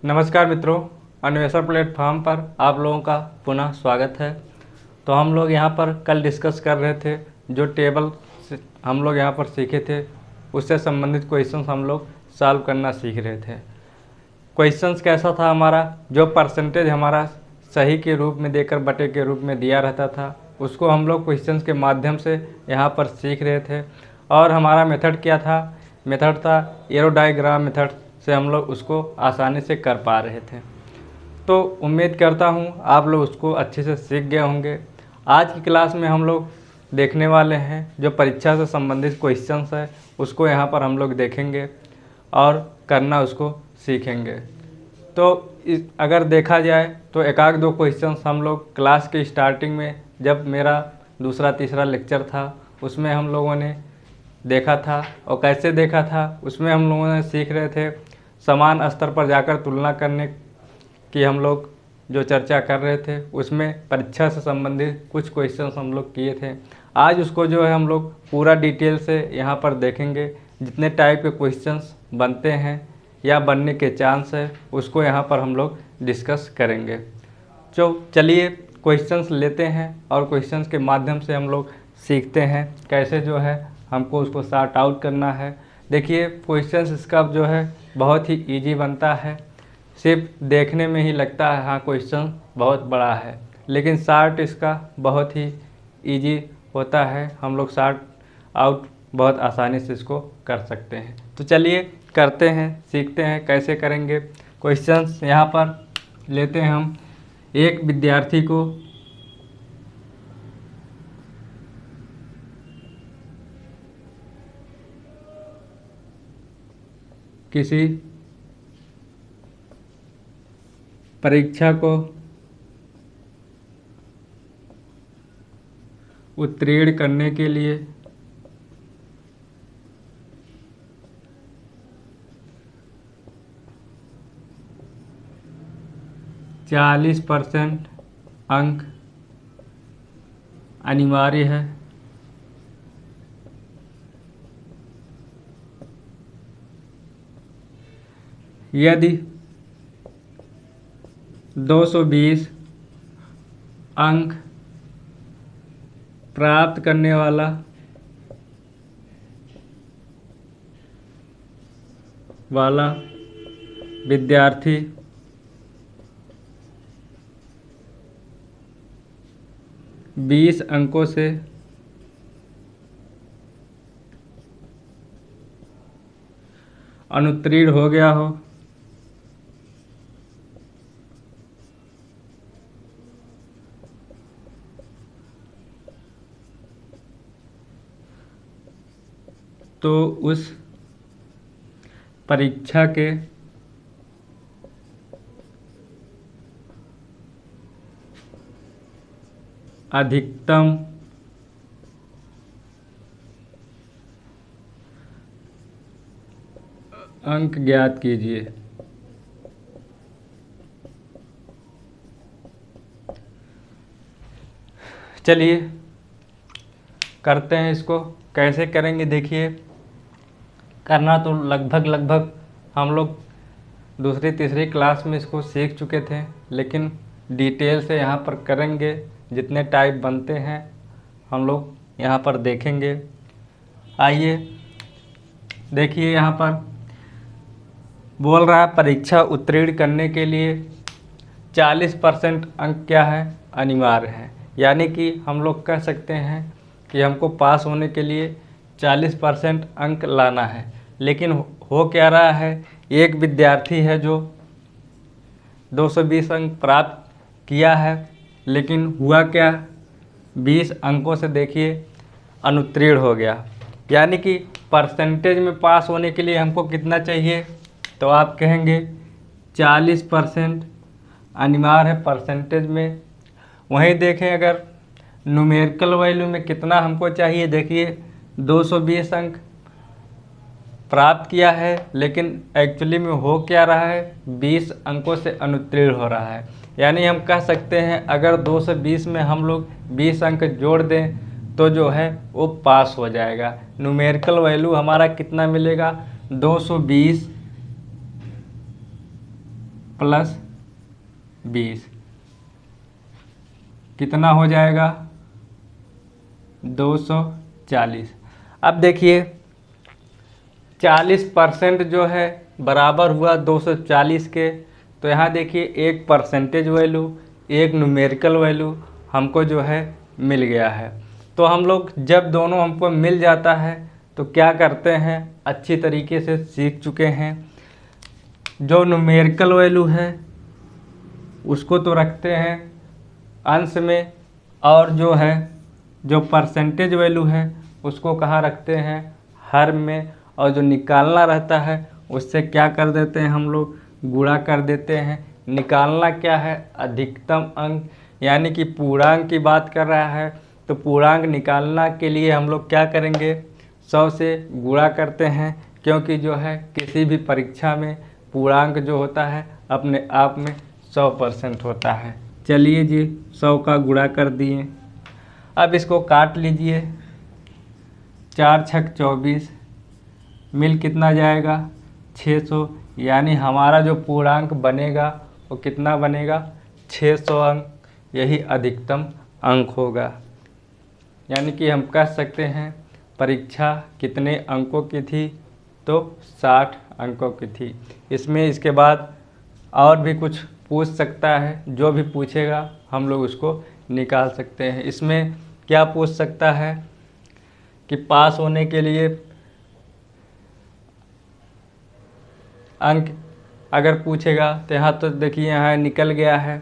नमस्कार मित्रों, अन्वेषण प्लेटफॉर्म पर आप लोगों का पुनः स्वागत है। तो हम लोग यहाँ पर कल डिस्कस कर रहे थे, जो टेबल हम लोग यहाँ पर सीखे थे उससे संबंधित क्वेश्चंस हम लोग सॉल्व करना सीख रहे थे। क्वेश्चंस कैसा था हमारा, जो परसेंटेज हमारा सही के रूप में देकर बटे के रूप में दिया रहता था उसको हम लोग क्वेश्चंस के माध्यम से यहाँ पर सीख रहे थे। और हमारा मेथड क्या था, मेथड था एरो डायग्राम मेथड से हम लोग उसको आसानी से कर पा रहे थे। तो उम्मीद करता हूँ आप लोग उसको अच्छे से सीख गए होंगे। आज की क्लास में हम लोग देखने वाले हैं जो परीक्षा से संबंधित क्वेश्चंस है उसको यहाँ पर हम लोग देखेंगे और करना उसको सीखेंगे। तो अगर देखा जाए तो एक आध दो क्वेश्चंस हम लोग क्लास के स्टार्टिंग में जब मेरा दूसरा तीसरा लेक्चर था उसमें हम लोगों ने देखा था। और कैसे देखा था, उसमें हम लोगों ने सीख रहे थे समान स्तर पर जाकर तुलना करने की हम लोग जो चर्चा कर रहे थे उसमें परीक्षा से संबंधित कुछ क्वेश्चंस हम लोग किए थे। आज उसको जो है हम लोग पूरा डिटेल से यहाँ पर देखेंगे, जितने टाइप के क्वेश्चंस बनते हैं या बनने के चांस है उसको यहाँ पर हम लोग डिस्कस करेंगे। तो चलिए क्वेश्चंस लेते हैं और क्वेश्चंस के माध्यम से हम लोग सीखते हैं कैसे जो है हमको उसको सॉर्ट आउट करना है। देखिए क्वेश्चंस इसका जो है बहुत ही इजी बनता है, सिर्फ देखने में ही लगता है हाँ क्वेश्चन बहुत बड़ा है, लेकिन सॉर्ट इसका बहुत ही इजी होता है। हम लोग सॉर्ट आउट बहुत आसानी से इसको कर सकते हैं। तो चलिए करते हैं, सीखते हैं कैसे करेंगे। क्वेश्चंस यहाँ पर लेते हैं हम। एक विद्यार्थी को किसी परीक्षा को उत्तीर्ण करने के लिए 40% अंक अनिवार्य है। यदि 220 अंक प्राप्त करने वाला विद्यार्थी बीस अंकों से अनुत्तीर्ण हो गया हो तो उस परीक्षा के अधिकतम अंक ज्ञात कीजिए। चलिए करते हैं इसको। कैसे करेंगे देखिए, करना तो लगभग हम लोग दूसरी तीसरी क्लास में इसको सीख चुके थे, लेकिन डिटेल से यहाँ पर करेंगे। जितने टाइप बनते हैं हम लोग यहाँ पर देखेंगे। आइए देखिए, यहाँ पर बोल रहा है परीक्षा उत्तीर्ण करने के लिए 40% अंक क्या है, अनिवार्य है। यानी कि हम लोग कह सकते हैं कि हमको पास होने के लिए 40% अंक लाना है। लेकिन हो क्या रहा है, एक विद्यार्थी है जो 220 अंक प्राप्त किया है, लेकिन हुआ क्या, 20 अंकों से देखिए अनुत्तीर्ण हो गया। यानी कि परसेंटेज में पास होने के लिए हमको कितना चाहिए, तो आप कहेंगे 40% अनिवार्य है परसेंटेज में। वहीं देखें अगर न्यूमेरिकल वैल्यू में कितना हमको चाहिए, देखिए 220 अंक प्राप्त किया है, लेकिन एक्चुअली में हो क्या रहा है, 20 अंकों से अनुत्तीर्ण हो रहा है। यानी हम कह सकते हैं अगर 220 में हम लोग 20 अंक जोड़ दें तो जो है वो पास हो जाएगा। न्यूमेरिकल वैल्यू हमारा कितना मिलेगा, 220 प्लस 20 कितना हो जाएगा 240। अब देखिए 40% जो है बराबर हुआ 240 के, तो यहाँ देखिए एक परसेंटेज वैल्यू एक न्यूमेरिकल वैल्यू हमको जो है मिल गया है। तो हम लोग जब दोनों हमको मिल जाता है तो क्या करते हैं, अच्छी तरीके से सीख चुके हैं। जो न्यूमेरिकल वैल्यू है उसको तो रखते हैं अंश में, और जो है जो परसेंटेज वैल्यू है उसको कहाँ रखते हैं, हर में, और जो निकालना रहता है उससे क्या कर देते हैं हम लोग, गुणा कर देते हैं। निकालना क्या है, अधिकतम अंक, यानी कि पूर्णांक की बात कर रहा है तो पूर्णांक निकालना के लिए हम लोग क्या करेंगे, 100 से गुणा करते हैं, क्योंकि जो है किसी भी परीक्षा में पूर्णांक जो होता है अपने आप में 100% होता है। चलिए जी 100 का गुणा कर दिए। अब इसको काट लीजिए, 4 छक 24, मिल कितना जाएगा 600, यानी हमारा जो पूर्णांक बनेगा वो कितना बनेगा 600 अंक, यही अधिकतम अंक होगा। यानी कि हम कह सकते हैं परीक्षा कितने अंकों की थी, तो 60 अंकों की थी। इसमें इसके बाद और भी कुछ पूछ सकता है, जो भी पूछेगा हम लोग उसको निकाल सकते हैं। इसमें क्या पूछ सकता है कि पास होने के लिए अंक अगर पूछेगा तो यहाँ तो देखिए यहाँ निकल गया है,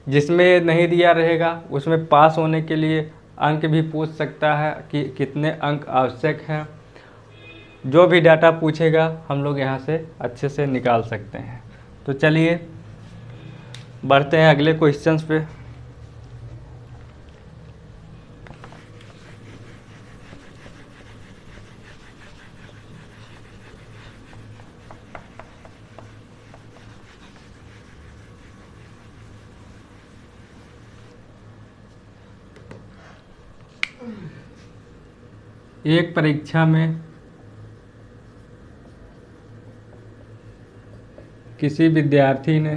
जिसमें नहीं दिया रहेगा उसमें पास होने के लिए अंक भी पूछ सकता है कि कितने अंक आवश्यक हैं। जो भी डाटा पूछेगा हम लोग यहाँ से अच्छे से निकाल सकते हैं। तो चलिए बढ़ते हैं अगले क्वेश्चंस पे। एक परीक्षा में किसी विद्यार्थी ने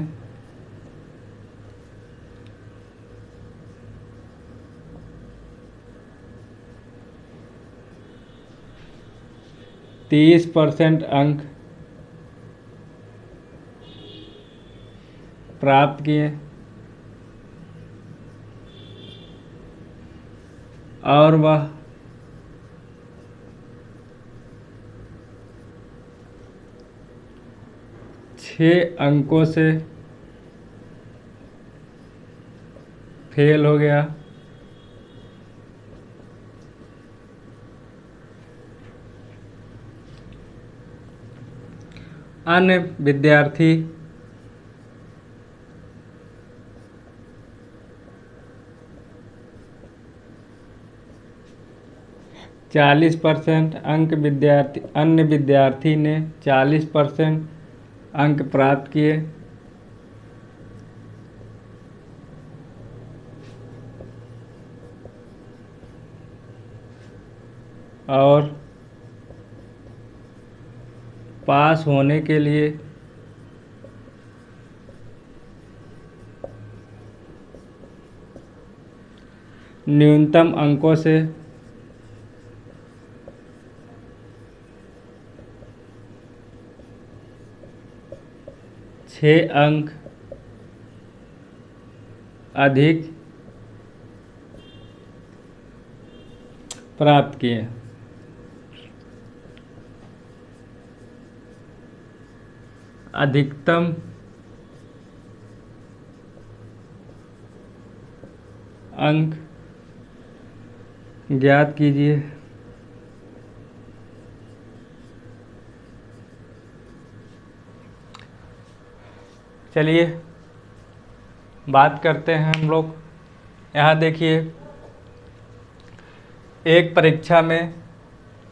30% अंक प्राप्त किए और वह 6 अंकों से फेल हो गया। अन्य विद्यार्थी 40% अंक अन्य विद्यार्थी ने 40% अंक प्राप्त किए और पास होने के लिए न्यूनतम अंकों से छः अंक अधिक प्राप्त किए। अधिकतम अंक ज्ञात कीजिए। चलिए बात करते हैं हम लोग। यहाँ देखिए एक परीक्षा में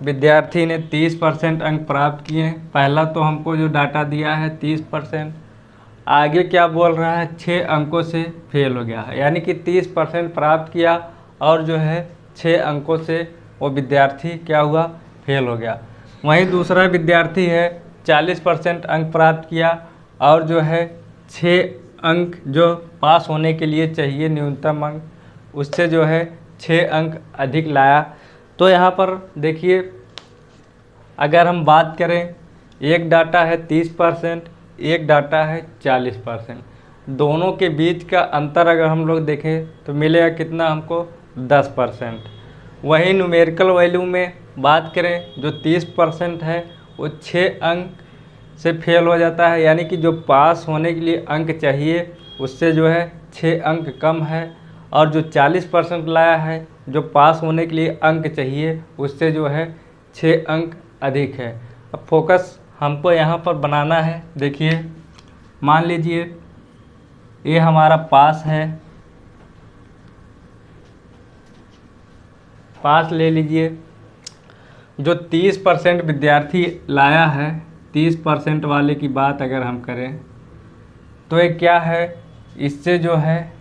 विद्यार्थी ने 30% अंक प्राप्त किए। पहला तो हमको जो डाटा दिया है 30%, आगे क्या बोल रहा है 6 अंकों से फेल हो गया है, यानी कि 30% प्राप्त किया और जो है 6 अंकों से वो विद्यार्थी क्या हुआ, फेल हो गया। वहीं दूसरा विद्यार्थी है 40% अंक प्राप्त किया और जो है 6 अंक जो पास होने के लिए चाहिए न्यूनतम अंक, उससे जो है 6 अंक अधिक लाया। तो यहाँ पर देखिए, अगर हम बात करें, एक डाटा है 30%, एक डाटा है 40%, दोनों के बीच का अंतर अगर हम लोग देखें तो मिलेगा कितना हमको, 10%। वही न्यूमेरिकल वैल्यू में बात करें, जो 30% है वो 6 अंक से फेल हो जाता है, यानी कि जो पास होने के लिए अंक चाहिए उससे जो है 6 अंक कम है। और जो 40% लाया है, जो पास होने के लिए अंक चाहिए उससे जो है 6 अंक अधिक है। अब फोकस हमको यहाँ पर बनाना है। देखिए, मान लीजिए ये हमारा पास है, पास ले लीजिए। जो 30% विद्यार्थी लाया है, 30% वाले की बात अगर हम करें तो ये क्या है, इससे जो है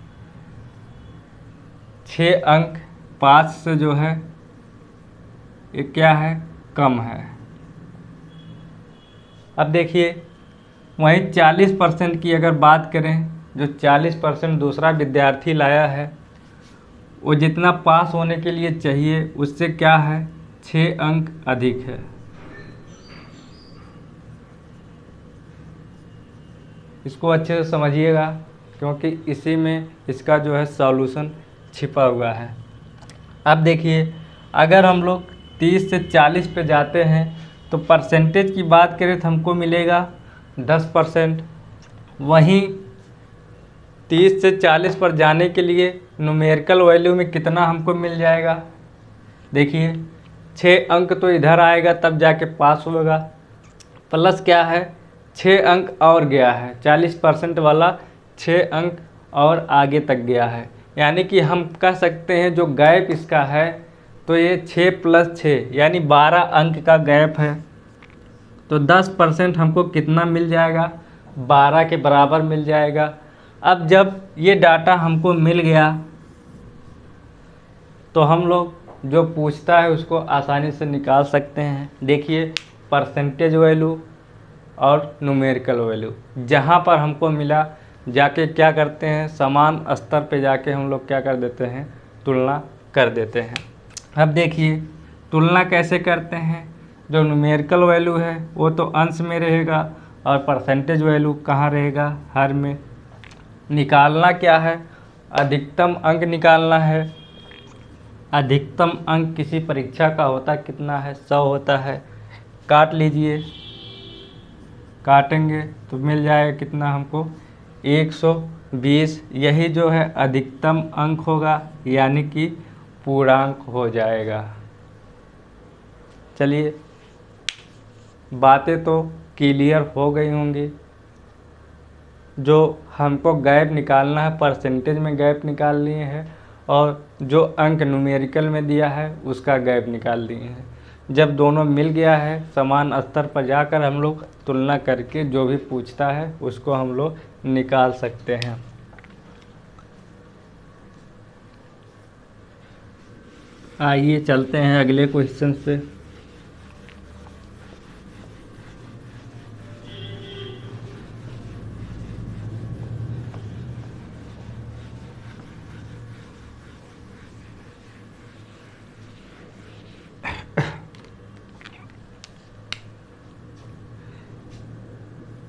6 अंक पास से जो है ये क्या है, कम है। अब देखिए, वहीं 40% की अगर बात करें, जो 40% दूसरा विद्यार्थी लाया है, वो जितना पास होने के लिए चाहिए उससे क्या है, 6 अंक अधिक है। इसको अच्छे से समझिएगा, क्योंकि इसी में इसका जो है सॉल्यूशन छिपा हुआ है। अब देखिए, अगर हम लोग 30 से 40 पे जाते हैं तो परसेंटेज की बात करें तो हमको मिलेगा 10%। वहीं 30 से 40 पर जाने के लिए न्यूमेरिकल वैल्यू में कितना हमको मिल जाएगा, देखिए 6 अंक तो इधर आएगा तब जाके पास होगा, प्लस क्या है 6 अंक और गया है, 40% वाला 6 अंक और आगे तक गया है। यानी कि हम कह सकते हैं जो गैप इसका है तो ये 6 + 6 यानी 12 अंक का गैप है। तो 10% हमको कितना मिल जाएगा, 12 के बराबर मिल जाएगा। अब जब ये डाटा हमको मिल गया तो हम लोग जो पूछता है उसको आसानी से निकाल सकते हैं। देखिए, परसेंटेज वैल्यू और न्यूमेरिकल वैल्यू जहाँ पर हमको मिला, जाके क्या करते हैं, समान स्तर पे जाके हम लोग क्या कर देते हैं, तुलना कर देते हैं। अब देखिए, तुलना कैसे करते हैं, जो न्यूमेरिकल वैल्यू है वो तो अंश में रहेगा और परसेंटेज वैल्यू कहाँ रहेगा, हर में। निकालना क्या है, अधिकतम अंक निकालना है। अधिकतम अंक किसी परीक्षा का होता कितना है, 100 होता है। काट लीजिए, काटेंगे तो मिल जाएगा कितना हमको, 120। यही जो है अधिकतम अंक होगा, यानी कि पूर्णांक हो जाएगा। चलिए, बातें तो क्लियर हो गई होंगी। जो हमको गैप निकालना है, परसेंटेज में गैप निकाल लिए हैं, और जो अंक न्यूमेरिकल में दिया है उसका गैप निकाल लिए हैं। जब दोनों मिल गया है, समान स्तर पर जाकर हम लोग तुलना करके जो भी पूछता है उसको हम लोग निकाल सकते हैं। आइए चलते हैं अगले क्वेश्चन पे।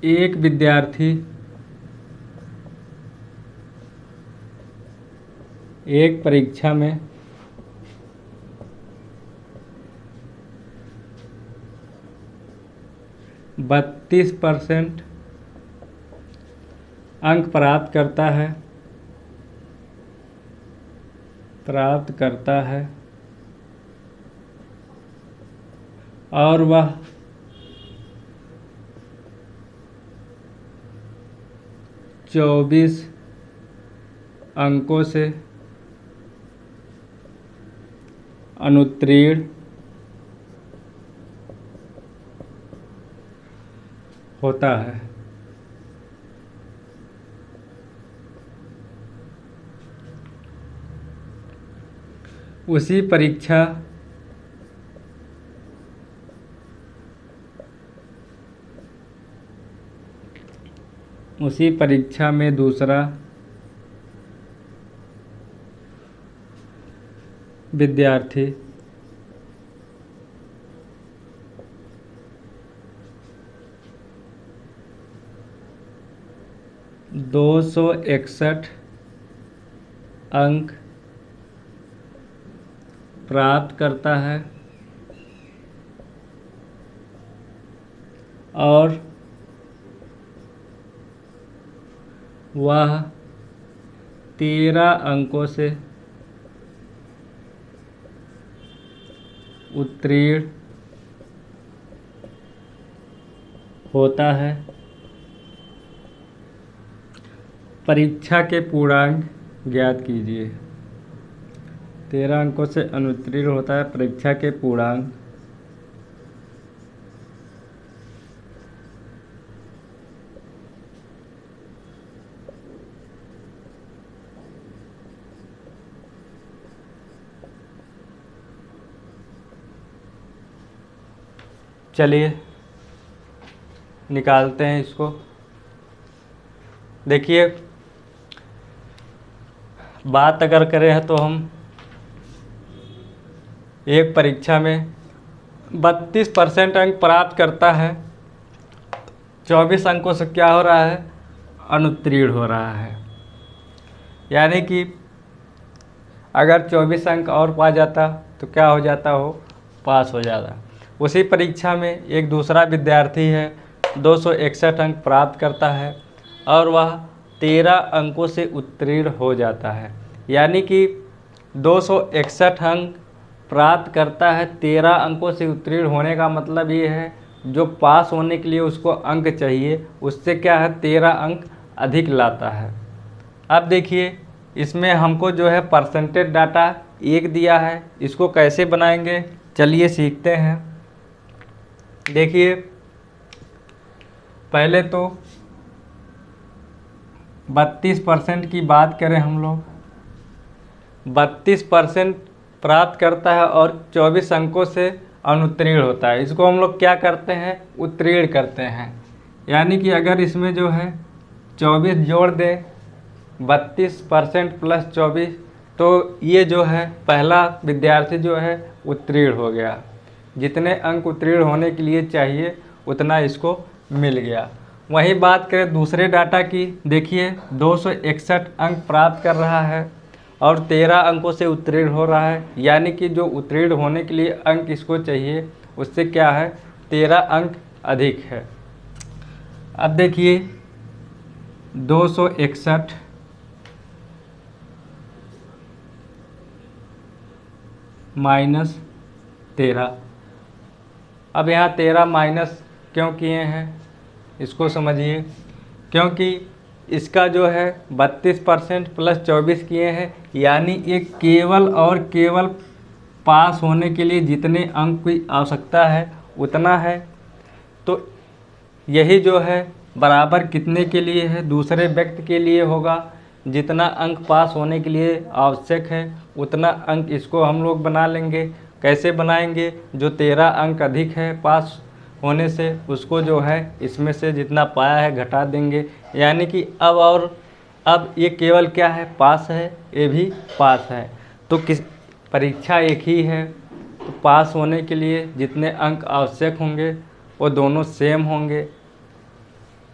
एक विद्यार्थी एक परीक्षा में 32% अंक प्राप्त करता है और वह 24 अंकों से अनुत्तीर्ण होता है। उसी परीक्षा उसी परीक्षा में दूसरा विद्यार्थी 261 अंक प्राप्त करता है और वह 13 अंकों से उत्तीर्ण होता है। परीक्षा के पूर्णांक ज्ञात कीजिए। 13 अंकों से अनुत्तीर्ण होता है, परीक्षा के पूर्णांक। चलिए निकालते हैं इसको। देखिए, बात अगर करें तो हम एक परीक्षा में 32% अंक प्राप्त करता है, 24 अंकों से क्या हो रहा है, अनुत्तीर्ण हो रहा है। यानी कि अगर 24 अंक और पा जाता तो क्या हो जाता, हो पास हो जाता। उसी परीक्षा में एक दूसरा विद्यार्थी है, 261 अंक प्राप्त करता है और वह 13 अंकों से उत्तीर्ण हो जाता है। यानी कि 261 अंक प्राप्त करता है, 13 अंकों से उत्तीर्ण होने का मतलब ये है जो पास होने के लिए उसको अंक चाहिए, उससे क्या है 13 अंक अधिक लाता है। अब देखिए, इसमें हमको जो है परसेंटेज डाटा 1 दिया है, इसको कैसे बनाएंगे चलिए सीखते हैं। देखिए, पहले तो 32% की बात करें हम लोग, 32% प्राप्त करता है और 24 अंकों से अनुत्तीर्ण होता है। इसको हम लोग क्या करते हैं, उत्तीर्ण करते हैं। यानी कि अगर इसमें जो है 24 जोड़ दें, 32% प्लस 24, तो ये जो है पहला विद्यार्थी जो है उत्तीर्ण हो गया। जितने अंक उत्तीर्ण होने के लिए चाहिए उतना इसको मिल गया। वहीं बात करें दूसरे डाटा की, देखिए 261 अंक प्राप्त कर रहा है और 13 अंकों से उत्तीर्ण हो रहा है। यानी कि जो उत्तीर्ण होने के लिए अंक इसको चाहिए उससे क्या है 13 अंक अधिक है। अब देखिए 261 माइनस 13। अब यहाँ 13 माइनस क्यों किए हैं इसको समझिए, क्योंकि इसका जो है 32% प्लस 24 किए हैं, यानी ये केवल और केवल पास होने के लिए जितने अंक की आवश्यकता है उतना है। तो यही जो है बराबर कितने के लिए है, दूसरे व्यक्ति के लिए होगा। जितना अंक पास होने के लिए आवश्यक है उतना अंक इसको हम लोग बना लेंगे। कैसे बनाएंगे, जो 13 अंक अधिक है पास होने से उसको जो है इसमें से जितना पाया है घटा देंगे। यानी कि अब ये केवल क्या है, पास है, ये भी पास है। तो किस परीक्षा एक ही है, तो पास होने के लिए जितने अंक आवश्यक होंगे वो दोनों सेम होंगे।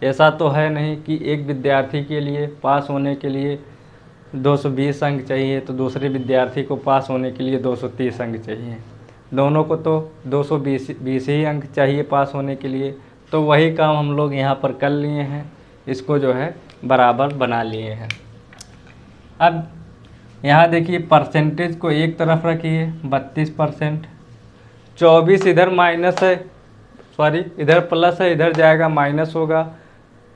ऐसा तो है नहीं कि एक विद्यार्थी के लिए पास होने के लिए 220 अंक चाहिए तो दूसरे विद्यार्थी को पास होने के लिए 230 अंक चाहिए। दोनों को तो 220 ही अंक चाहिए पास होने के लिए। तो वही काम हम लोग यहाँ पर कर लिए हैं, इसको जो है बराबर बना लिए हैं। अब यहाँ देखिए परसेंटेज को एक तरफ रखिए, 32%, 24 इधर माइनस है, सॉरी इधर प्लस है, इधर जाएगा माइनस होगा।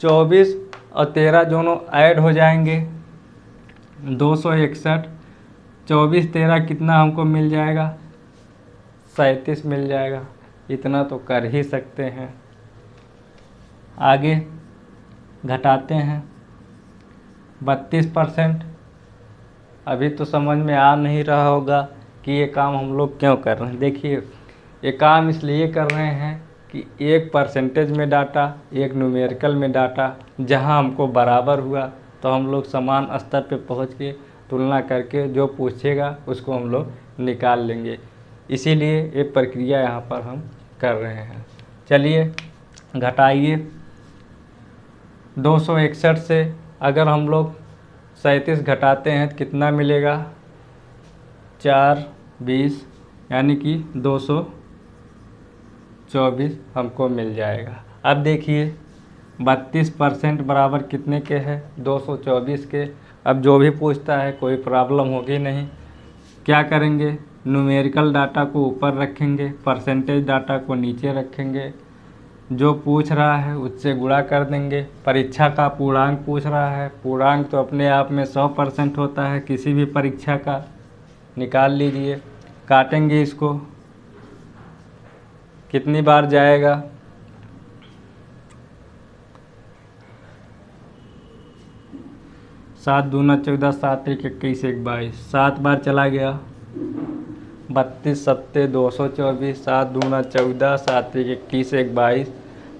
24 और 13 दोनों ऐड हो जाएंगे, 261, 24 13 कितना हमको मिल जाएगा, 37 मिल जाएगा। इतना तो कर ही सकते हैं। आगे घटाते हैं 32%। अभी तो समझ में आ नहीं रहा होगा कि ये काम हम लोग क्यों कर रहे हैं। देखिए, ये काम इसलिए कर रहे हैं कि एक परसेंटेज में डाटा, एक न्यूमेरिकल में डाटा, जहां हमको बराबर हुआ तो हम लोग समान स्तर पे पहुंच के तुलना करके जो पूछेगा उसको हम लोग निकाल लेंगे। इसीलिए ये प्रक्रिया यहाँ पर हम कर रहे हैं। चलिए घटाइए। 261 से अगर हम लोग 37 घटाते हैं तो कितना मिलेगा? 4 20 यानी कि 224 हमको मिल जाएगा। अब देखिए 32% बराबर कितने के है? 224 के। अब जो भी पूछता है कोई प्रॉब्लम होगी नहीं। क्या करेंगे? न्यूमेरिकल डाटा को ऊपर रखेंगे, परसेंटेज डाटा को नीचे रखेंगे, जो पूछ रहा है उससे गुणा कर देंगे। परीक्षा का पूर्णांक पूछ रहा है, पूर्णांक तो अपने आप में 100% होता है किसी भी परीक्षा का, निकाल लीजिए। काटेंगे इसको, कितनी बार जाएगा? 7 दूना 14, 7 एक 21 1 22, 7 बार चला गया। 32 7 224, 7 दूना 14, 7 एक 21 1 22,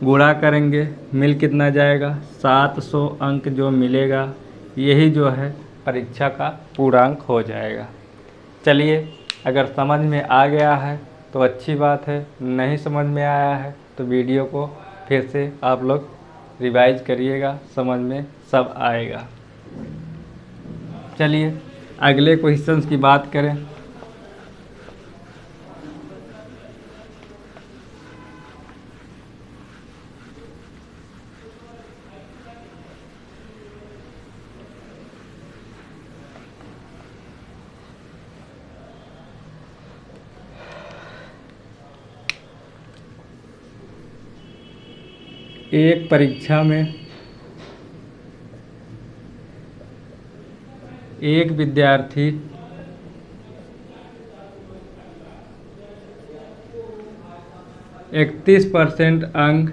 गुणा करेंगे, मिल कितना जाएगा? 700 अंक जो मिलेगा यही जो है परीक्षा का पूर्णांक हो जाएगा। चलिए अगर समझ में आ गया है तो अच्छी बात है, नहीं समझ में आया है तो वीडियो को फिर से आप लोग रिवाइज करिएगा, समझ में सब आएगा। चलिए अगले क्वेश्चंस की बात करें। एक परीक्षा में एक विद्यार्थी 31% अंक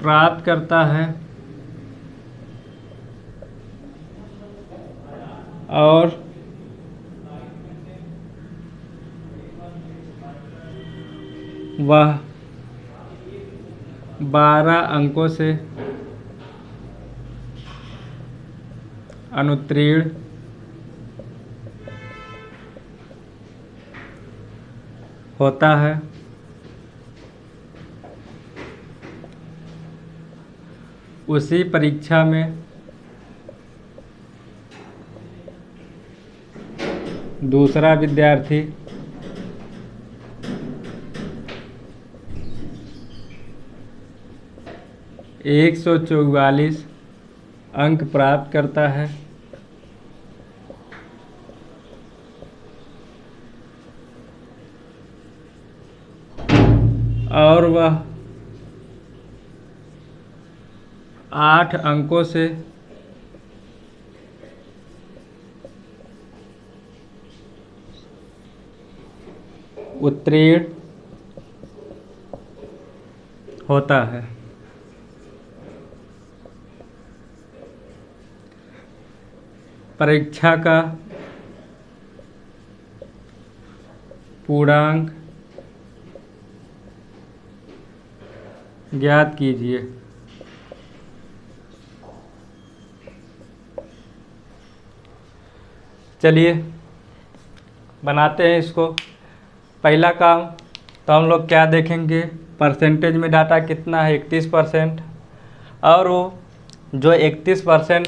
प्राप्त करता है और वह 12 अंकों से अनुत्तीर्ण होता है। उसी परीक्षा में दूसरा विद्यार्थी 144 अंक प्राप्त करता है और वह 8 अंकों से उत्तीर्ण होता है। परीक्षा का पूर्णांक ज्ञात कीजिए। चलिए बनाते हैं इसको। पहला काम तो हम लोग क्या देखेंगे? परसेंटेज में डाटा कितना है? 31%। और वो जो 31%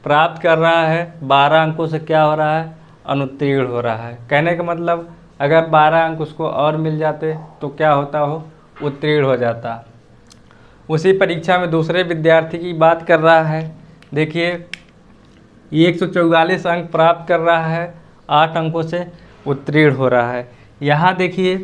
प्राप्त कर रहा है 12 अंकों से क्या हो रहा है? अनुत्तीर्ण हो रहा है। कहने का मतलब अगर 12 अंक उसको और मिल जाते तो क्या होता? हो उत्तीर्ण हो जाता। उसी परीक्षा में दूसरे विद्यार्थी की बात कर रहा है। देखिए 144 अंक प्राप्त कर रहा है, 8 अंकों से उत्तीर्ण हो रहा है। यहाँ देखिए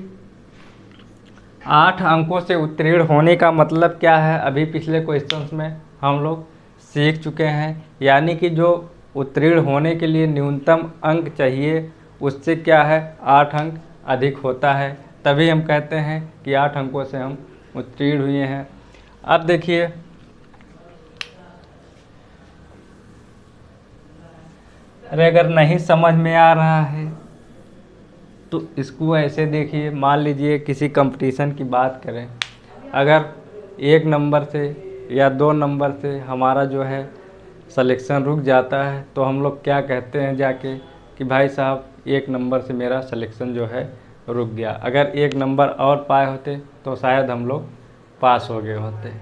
8 अंकों से उत्तीर्ण होने का मतलब क्या है? अभी पिछले क्वेश्चंस में हम लोग सीख चुके हैं, यानी कि जो उत्तीर्ण होने के लिए न्यूनतम अंक चाहिए उससे क्या है? 8 अंक अधिक होता है, तभी हम कहते हैं कि 8 अंकों से हम उत्तीर्ण हुए हैं। अब देखिए अरे अगर नहीं समझ में आ रहा है तो इसको ऐसे देखिए, मान लीजिए किसी कंपटीशन की बात करें, अगर 1 नंबर से या 2 नंबर से हमारा जो है सिलेक्शन रुक जाता है तो हम लोग क्या कहते हैं जाके कि भाई साहब 1 नंबर से मेरा सिलेक्शन जो है रुक गया। अगर 1 नंबर और पाए होते तो शायद हम लोग पास हो गए होते।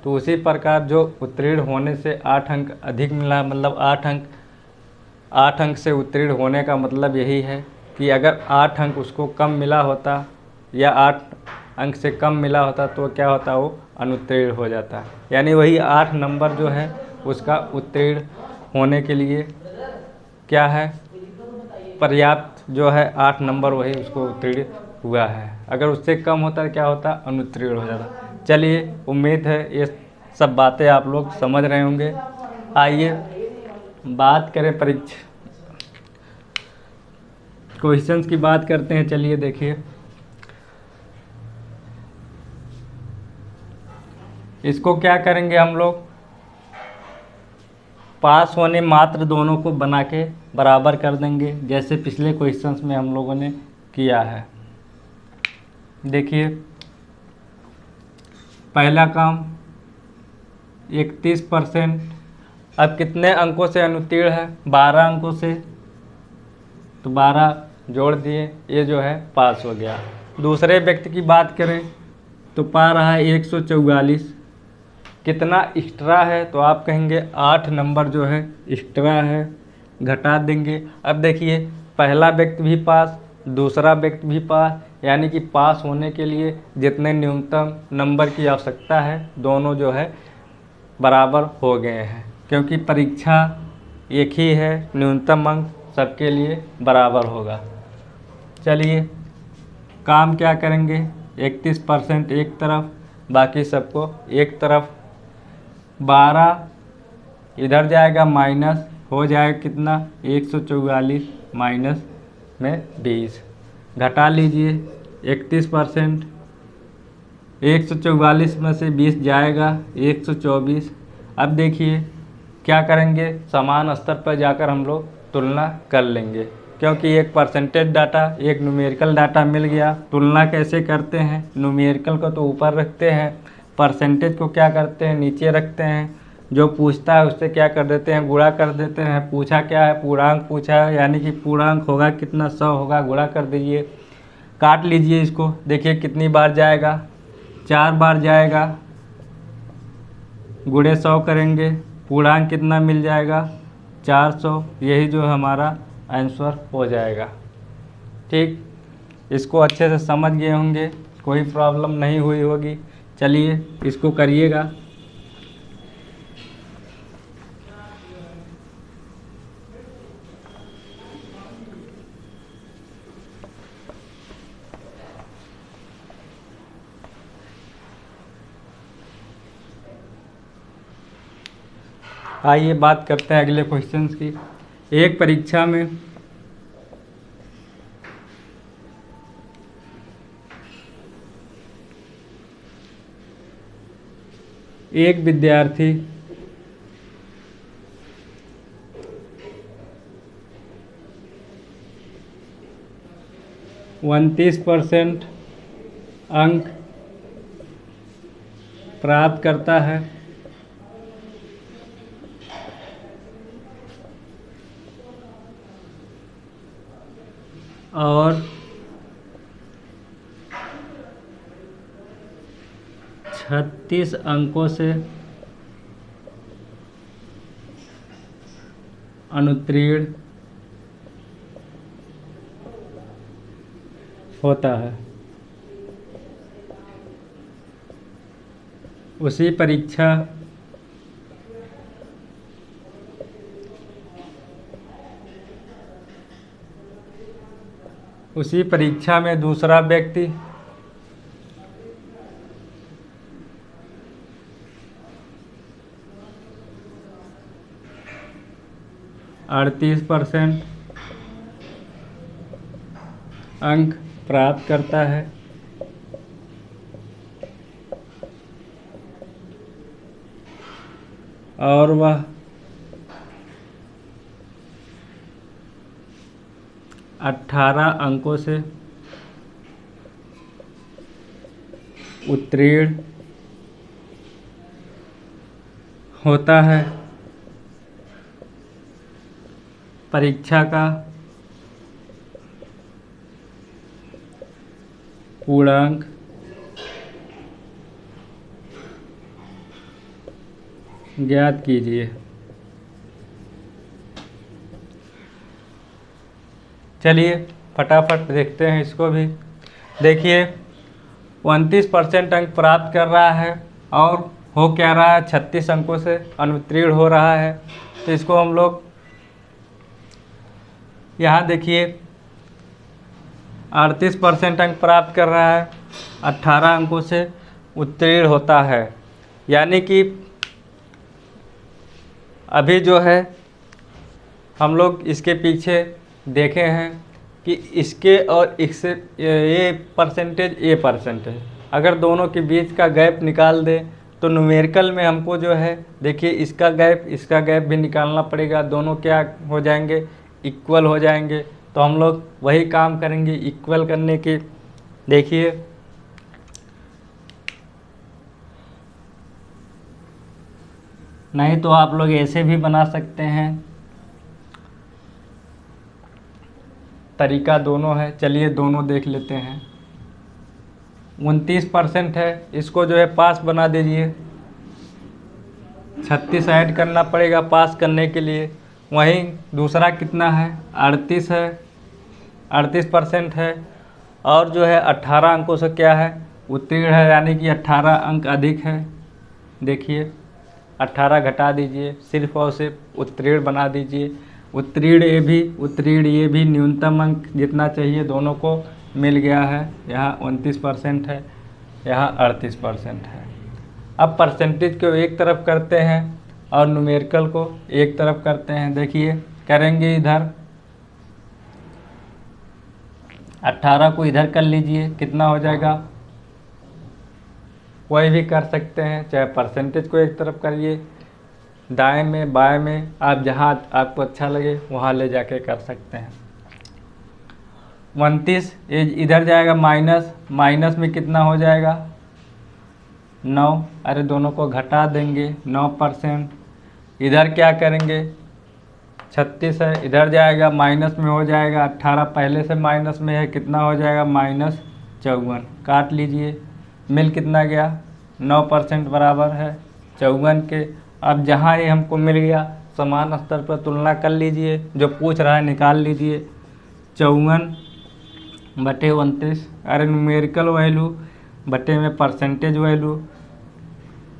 तो उसी प्रकार जो उत्तीर्ण होने से 8 अंक अधिक मिला, मतलब 8 अंक से उत्तीर्ण होने का मतलब यही है कि अगर 8 अंक उसको कम मिला होता या 8 अंक से कम मिला होता तो क्या होता, वो अनुत्तीर्ण हो जाता। यानी वही 8 नंबर जो है उसका उत्तीर्ण होने के लिए क्या है, पर्याप्त जो है 8 नंबर वही उसको उत्तीर्ण हुआ है। अगर उससे कम होता क्या होता, अनुत्तीर्ण हो जाता। चलिए, उम्मीद है ये सब बातें आप लोग समझ रहे होंगे। आइए बात करें परीक्षा क्वेश्चंस की बात करते हैं। चलिए देखिए, इसको क्या करेंगे हम लोग, पास होने मात्र दोनों को बना के बराबर कर देंगे, जैसे पिछले क्वेश्चंस में हम लोगों ने किया है। देखिए, पहला काम 31%। अब कितने अंकों से अनुत्तीर्ण है, 12 अंकों से, तो 12 जोड़ दिए, ये जो है पास हो गया। दूसरे व्यक्ति की बात करें तो पा रहा है 144। कितना एक्स्ट्रा है, तो आप कहेंगे 8 नंबर जो है एक्स्ट्रा है, घटा देंगे। अब देखिए, पहला व्यक्ति भी पास, दूसरा व्यक्ति भी पास, यानी कि पास होने के लिए जितने न्यूनतम नंबर की आवश्यकता है दोनों जो है बराबर हो गए हैं, क्योंकि परीक्षा एक ही है, न्यूनतम अंक सबके लिए बराबर होगा। चलिए, काम क्या करेंगे, 31% एक तरफ, बाकी सबको एक तरफ। 12 इधर जाएगा माइनस, हो जाएगा कितना, 144 माइनस में 20, घटा लीजिए 31%। 144 में से 20 जाएगा 124। अब देखिए क्या करेंगे, समान स्तर पर जाकर हम लोग तुलना कर लेंगे, क्योंकि एक परसेंटेज डाटा एक न्यूमेरिकल डाटा मिल गया। तुलना कैसे करते हैं, न्यूमेरिकल को तो ऊपर रखते हैं, परसेंटेज को क्या करते हैं, नीचे रखते हैं। जो पूछता है उससे क्या कर देते हैं, गुणा कर देते हैं। पूछा क्या है, पूर्णांक पूछा है, यानी कि पूर्णांक होगा कितना, 100 होगा, गुणा कर दीजिए। काट लीजिए इसको, देखिए कितनी बार जाएगा, 4 बार जाएगा। गुणे 100 करेंगे, पूर्णांक कितना मिल जाएगा, 400। यही जो हमारा आंसर हो जाएगा। ठीक, इसको अच्छे से समझ गए होंगे, कोई प्रॉब्लम नहीं हुई होगी। चलिए इसको करिएगा। आइए बात करते हैं अगले क्वेश्चंस की। एक परीक्षा में एक विद्यार्थी 29% अंक प्राप्त करता है और 36 अंकों से अनुत्तीर्ण होता है। उसी परीक्षा में दूसरा व्यक्ति 38% अंक प्राप्त करता है और वह 18 अंकों से उत्तीर्ण होता है, परीक्षा का पूर्णांक ज्ञात कीजिए। चलिए फटाफट देखते हैं इसको भी। देखिए 29% अंक प्राप्त कर रहा है और हो क्या रहा है, 36 अंकों से अनुत्तीर्ण हो रहा है। तो इसको हम लोग यहाँ देखिए 38% अंक प्राप्त कर रहा है, 18 अंकों से उत्तीर्ण होता है। यानी कि अभी जो है हम लोग इसके पीछे देखे हैं कि इसके और इससे ये परसेंटेज अगर दोनों के बीच का गैप निकाल दें तो न्यूमेरिकल में हमको जो है देखिए इसका गैप भी निकालना पड़ेगा। दोनों क्या हो जाएंगे, इक्वल हो जाएंगे। तो हम लोग वही काम करेंगे इक्वल करने की। देखिए नहीं तो आप लोग ऐसे भी बना सकते हैं, तरीका दोनों है। चलिए दोनों देख लेते हैं। 29% है, इसको जो है पास बना दीजिए। 36 ऐड करना पड़ेगा पास करने के लिए। वहीं दूसरा कितना है, 38 है, 38% है और जो है 18 अंकों से क्या है, उत्तीर्ण है। यानी कि 18 अंक अधिक है। देखिए 18 घटा दीजिए, सिर्फ और सिर्फ उत्तीर्ण बना दीजिए। उत्तीर्ण ये भी न्यूनतम अंक जितना चाहिए दोनों को मिल गया है। यहाँ 29% है, यहाँ 38% है। अब परसेंटेज को एक तरफ करते हैं और न्यूमेरिकल को एक तरफ करते हैं। देखिए करेंगे इधर 18 को इधर कर लीजिए, कितना हो जाएगा, कोई भी कर सकते हैं। चाहे परसेंटेज को एक तरफ करिए, दाएं में बाएं में, आप जहां आपको अच्छा लगे वहां ले जाके कर सकते हैं। 29 इधर जाएगा माइनस में कितना हो जाएगा, 9। अरे दोनों को घटा देंगे, 9%। इधर क्या करेंगे, 36 है, इधर जाएगा माइनस में हो जाएगा। 18 पहले से माइनस में है, कितना हो जाएगा, -54। काट लीजिए, मिल कितना गया, 9% बराबर है 54 के। अब जहाँ ये हमको मिल गया समान स्तर पर तुलना कर लीजिए, जो पूछ रहा है निकाल लीजिए। 54/29, अरे न्यूमेरिकल वैल्यू बटे में परसेंटेज वैल्यू।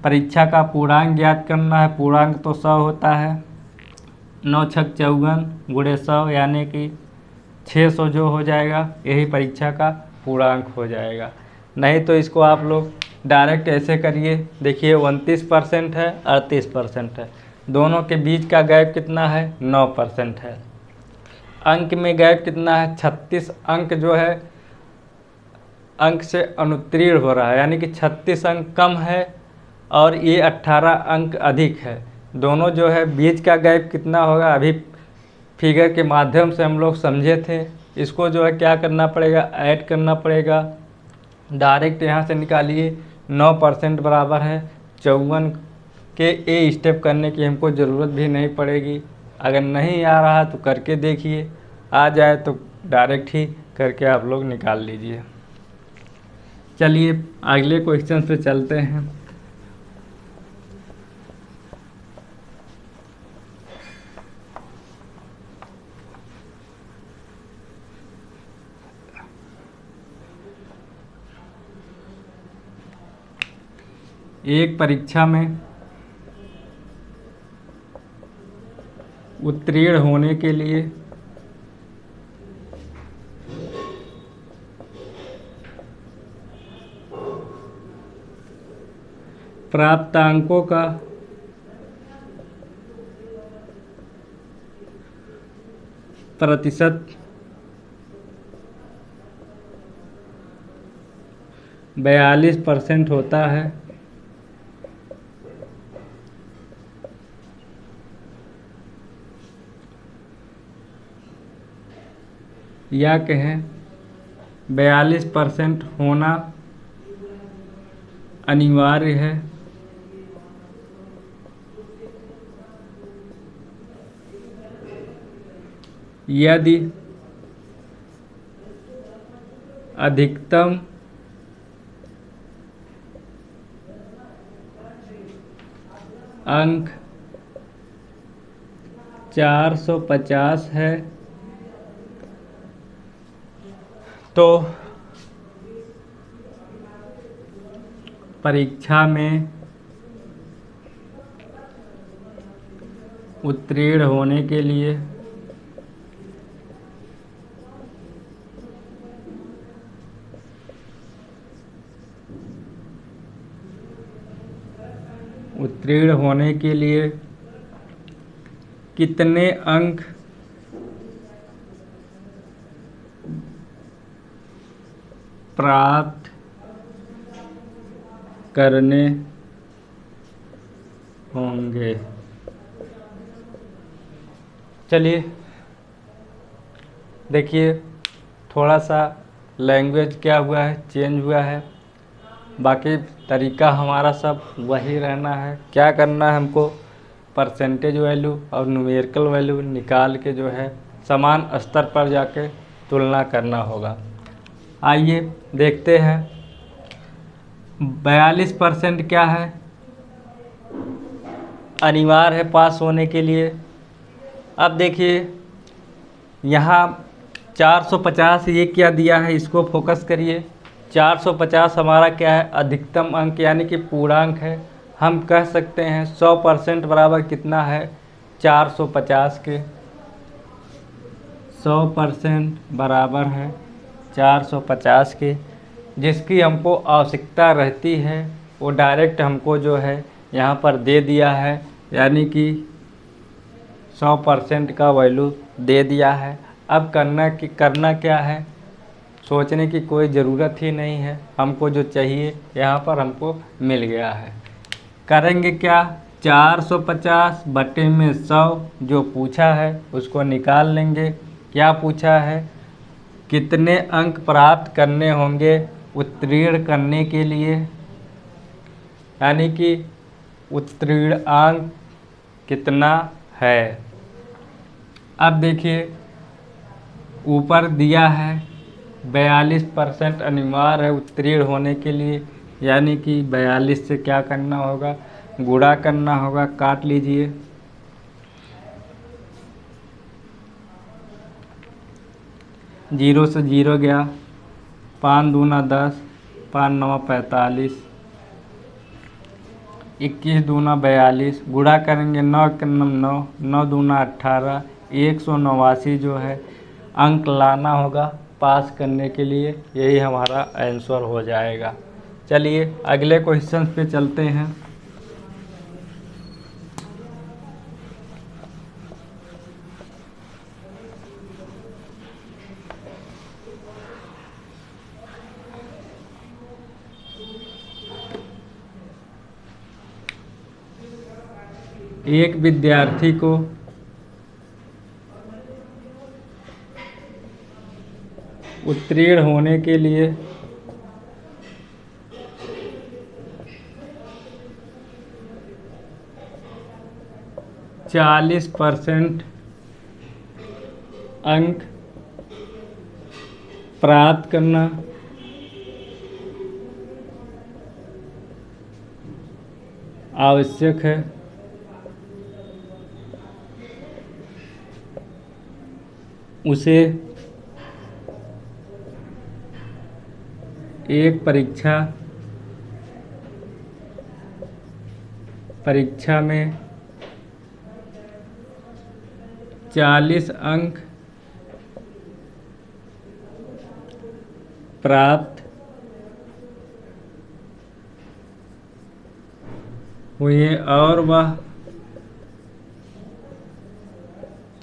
परीक्षा का पूर्णांक ज्ञात करना है, पूर्णांक तो 100 होता है। 9 छक 54 गुणे 100 यानी कि 600 जो हो जाएगा, यही परीक्षा का पूर्णांक हो जाएगा। नहीं तो इसको आप लोग डायरेक्ट ऐसे करिए। देखिए 29% है, 38% है, दोनों के बीच का गैप कितना है, 9% है। अंक में गैप कितना है, 36 अंक जो है अंक से अनुत्तीर्ण हो रहा है। यानी कि 36 अंक कम है और ये 18 अंक अधिक है। दोनों जो है बीच का गैप कितना होगा, अभी फिगर के माध्यम से हम लोग समझे थे। इसको जो है क्या करना पड़ेगा, ऐड करना पड़ेगा। डायरेक्ट यहाँ से निकालिए, 9% बराबर है 54 के। ए स्टेप करने की हमको ज़रूरत भी नहीं पड़ेगी। अगर नहीं आ रहा तो करके देखिए, आ जाए तो डायरेक्ट ही करके आप लोग निकाल लीजिए। चलिए अगले क्वेश्चन पे चलते हैं। एक परीक्षा में उत्तीर्ण होने के लिए प्राप्त अंकों का प्रतिशत 42% होता है। या कहें 42% होना अनिवार्य है। यदि अधिकतम अंक 450 है तो परीक्षा में उत्तीर्ण होने के लिए कितने अंक प्राप्त करने होंगे। चलिए देखिए, थोड़ा सा लैंग्वेज क्या हुआ है, चेंज हुआ है, बाकी तरीका हमारा सब वही रहना है। क्या करना है हमको, परसेंटेज वैल्यू और न्यूमेरिकल वैल्यू निकाल के जो है समान स्तर पर जाके तुलना करना होगा। आइए देखते हैं 42% क्या है, अनिवार्य है पास होने के लिए। अब देखिए यहाँ 450 ये क्या दिया है, इसको फोकस करिए। 450 हमारा क्या है, अधिकतम अंक यानी कि पूर्णांक है। हम कह सकते हैं 100% बराबर कितना है, 450 के। 100% बराबर है 450 के। जिसकी हमको आवश्यकता रहती है वो डायरेक्ट हमको जो है यहाँ पर दे दिया है, यानी कि 100% का वैल्यू दे दिया है। अब करना क्या है, सोचने की कोई ज़रूरत ही नहीं है। हमको जो चाहिए यहाँ पर हमको मिल गया है। करेंगे क्या, 450 बटे में 100 जो पूछा है उसको निकाल लेंगे। क्या पूछा है, कितने अंक प्राप्त करने होंगे उत्तीर्ण करने के लिए, यानी कि उत्तीर्ण अंक कितना है। अब देखिए ऊपर दिया है 42% अनिवार्य है उत्तीर्ण होने के लिए, यानी कि 42 से क्या करना होगा, गुणा करना होगा। काट लीजिए, जीरो से जीरो गया, 5 दूना 10, 5 नवा 45, 21 दूना 42, गुणा करेंगे 9 के 9, 9 दूना 18, 189 जो है अंक लाना होगा पास करने के लिए। यही हमारा आंसर हो जाएगा। चलिए अगले क्वेश्चन पे चलते हैं। एक विद्यार्थी को उत्तीर्ण होने के लिए 40% अंक प्राप्त करना आवश्यक है। उसे एक परीक्षा में 40 अंक प्राप्त हुए और वह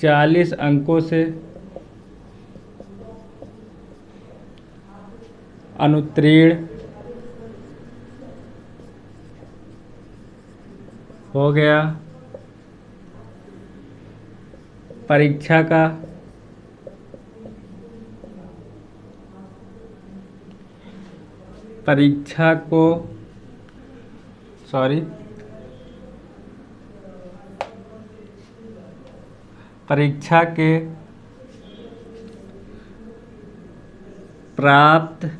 40 अंकों से अनुत्तीर्ण हो गया। परीक्षा का परीक्षा को परीक्षा के प्राप्त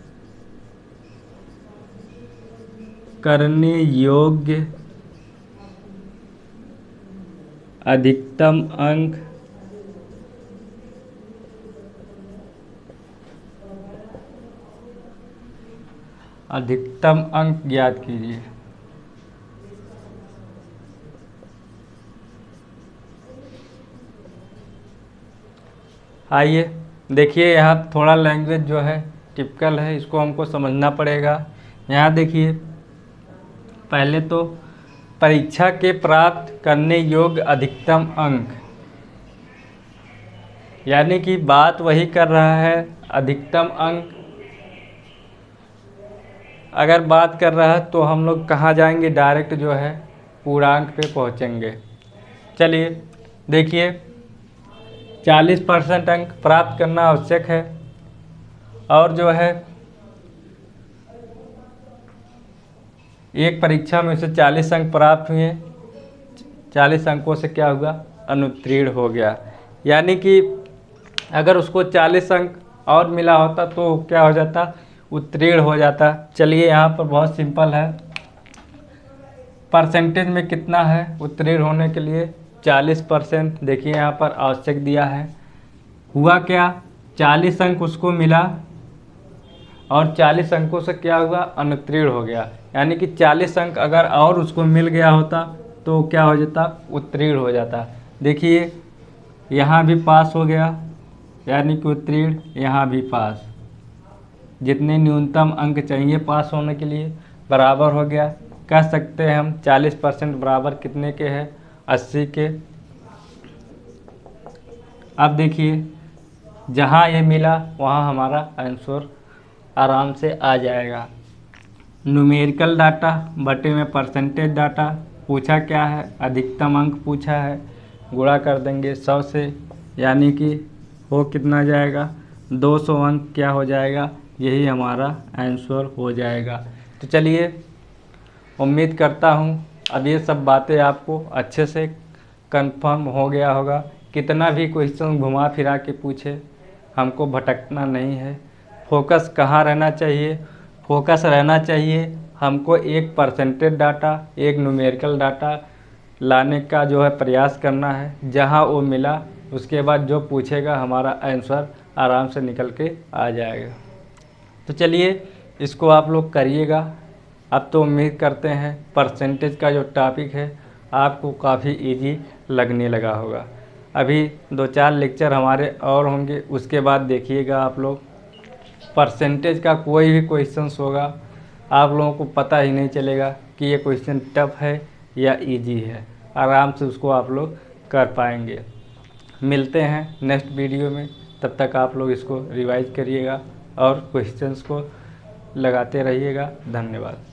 करने योग्य अधिकतम अंक ज्ञात कीजिए। आइए देखिए, यहाँ थोड़ा लैंग्वेज जो है टिपिकल है, इसको हमको समझना पड़ेगा। यहाँ देखिए, पहले तो परीक्षा के प्राप्त करने योग्य अधिकतम अंक, यानी कि बात वही कर रहा है अधिकतम अंक। अगर बात कर रहा है तो हम लोग कहाँ जाएंगे, डायरेक्ट जो है पूर्णांक पे पहुँचेंगे। चलिए देखिए, 40% अंक प्राप्त करना आवश्यक है, और जो है एक परीक्षा में उसे 40 अंक प्राप्त हुए, 40 अंकों से क्या हुआ, अनुत्तीर्ण हो गया। यानी कि अगर उसको 40 अंक और मिला होता तो क्या हो जाता, उत्तीर्ण हो जाता। चलिए यहाँ पर बहुत सिंपल है, परसेंटेज में कितना है उत्तीर्ण होने के लिए, 40%। देखिए यहाँ पर आवश्यक दिया है, हुआ क्या, 40 अंक उसको मिला और 40 अंकों से क्या हुआ, अनुत्तीर्ण हो गया। यानी कि 40 अंक अगर और उसको मिल गया होता तो क्या हो जाता, उत्तीर्ण हो जाता। देखिए यहाँ भी पास हो गया, यानी कि उत्तीर्ण, यहाँ भी पास। जितने न्यूनतम अंक चाहिए पास होने के लिए बराबर हो गया। कह सकते हैं हम 40% बराबर कितने के हैं, 80 के। अब देखिए, जहाँ ये मिला वहाँ हमारा आंसर आराम से आ जाएगा। न्यूमेरिकल डाटा बटे में परसेंटेज डाटा, पूछा क्या है, अधिकतम अंक पूछा है, गुणा कर देंगे 100 से, यानी कि हो कितना जाएगा, 200 अंक क्या हो जाएगा, यही हमारा आंसर हो जाएगा। तो चलिए, उम्मीद करता हूँ अब ये सब बातें आपको अच्छे से कंफर्म हो गया होगा। कितना भी क्वेश्चन घुमा फिरा के पूछे, हमको भटकना नहीं है। फोकस कहाँ रहना चाहिए, फोकस रहना चाहिए हमको एक परसेंटेज डाटा, एक न्यूमेरिकल डाटा लाने का जो है प्रयास करना है। जहाँ वो मिला उसके बाद जो पूछेगा हमारा आंसर आराम से निकल के आ जाएगा। तो चलिए इसको आप लोग करिएगा। अब तो उम्मीद करते हैं परसेंटेज का जो टॉपिक है आपको काफ़ी इजी लगने लगा होगा। अभी 2-4 लेक्चर हमारे और होंगे, उसके बाद देखिएगा आप लोग परसेंटेज का कोई भी क्वेश्चंस होगा आप लोगों को पता ही नहीं चलेगा कि ये क्वेश्चन टफ है या इजी है। आराम से उसको आप लोग कर पाएंगे। मिलते हैं नेक्स्ट वीडियो में, तब तक आप लोग इसको रिवाइज करिएगा और क्वेश्चंस को लगाते रहिएगा। धन्यवाद।